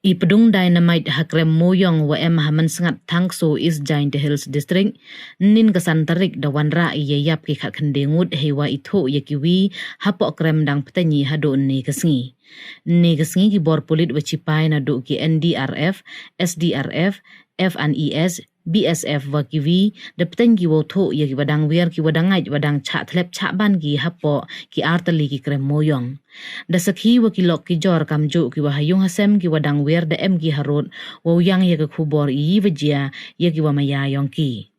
Ipedung dynamite hakrem moyong wa em haman sangat thangso is Giant Hills District nin kesan terik dawan ra iyayap ki khat kendengut hewa itho yakiwi hapok krem dang petanyi hado ne kesngi ki bor polit wacipai na do ki NDRF SDRF FNES BSF wa kiwi de petanyi wo tho yaki wadang wer ki wadangait wadang cha thlep cha ban ki hapo ki artali ki krem moyong da sakhi wa ki lok ki jor kamjo ki wahayung hasem ki wadang wer da em ki harot wa yang ya ka khubor yi wajia ya ki wa maya yong ki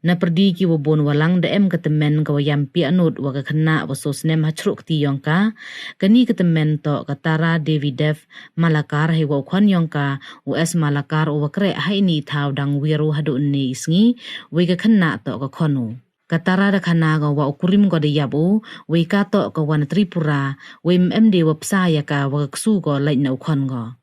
na perdi ki wa bon walang da em ka temen ka wayam pi anut wa ka khna wa sosnem hachruk ti yong ka kani ka temen to ka tara Davidev malakar he wa khon yong ka us malakar o wa kre hai ni thaw dang weru hadu ni isngi we ka khna to ka khonu Katara da khana ga wa ukurim ga de yabu we ka to ka wan Tripura we md wa psa ya ka wa ksu go lai na khon go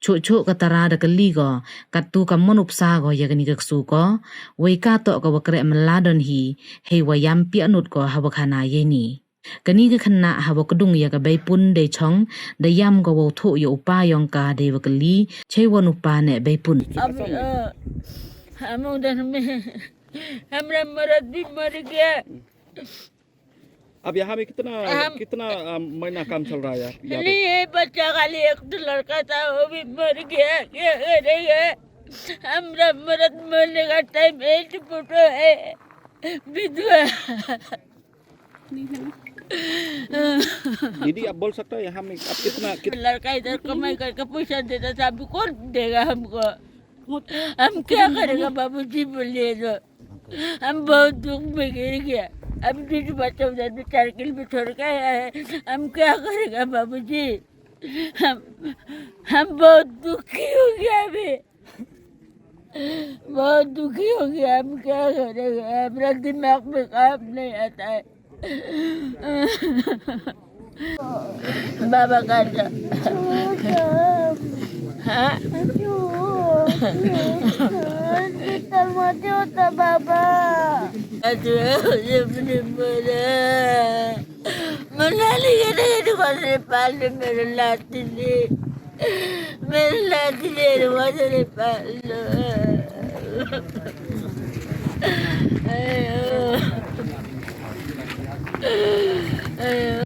chu katara da kali go katu ka mon upsa go ya gani ka ksu go we ka to ka wa kre mladon hi he wa yam pi anut go ha wa khana ye ni kani ka khana ha wa kdung ya ka bai pun de chong da yam go wa tho yo pa yong ka de wa kali che won upa ne bai pun हमरा मर्द भी मर गया। अब यहाँ में कितना महीना काम चल रहा है यहाँ पे? नहीं है बच्चा खाली एक तो लड़का था वो भी मर गया। क्या करेगा? हमरा मर्द मरने का टाइम एट फोटो है विधवा। दीदी आप बोल सकते हो यहाँ में आप कितना लड़का इधर कमाई करके पैसा देता था अभी कौन देगा हमको? हम क्या करेगा बाबूजी बोलिए तो हम बहुत दुख में गिर गया। अब बीच बच्चा उधर भी साइकिल पे छोड़ के आया है। हम क्या करेगा बाबूजी? हम बहुत दुखी हो गया अभी बहुत दुखी हो गया। हम क्या करेगा? हमारा दिमाग में काम नहीं आता है। बाबा का हाँ होता बाबा मनाली के पाल मेरे लाती ने पाल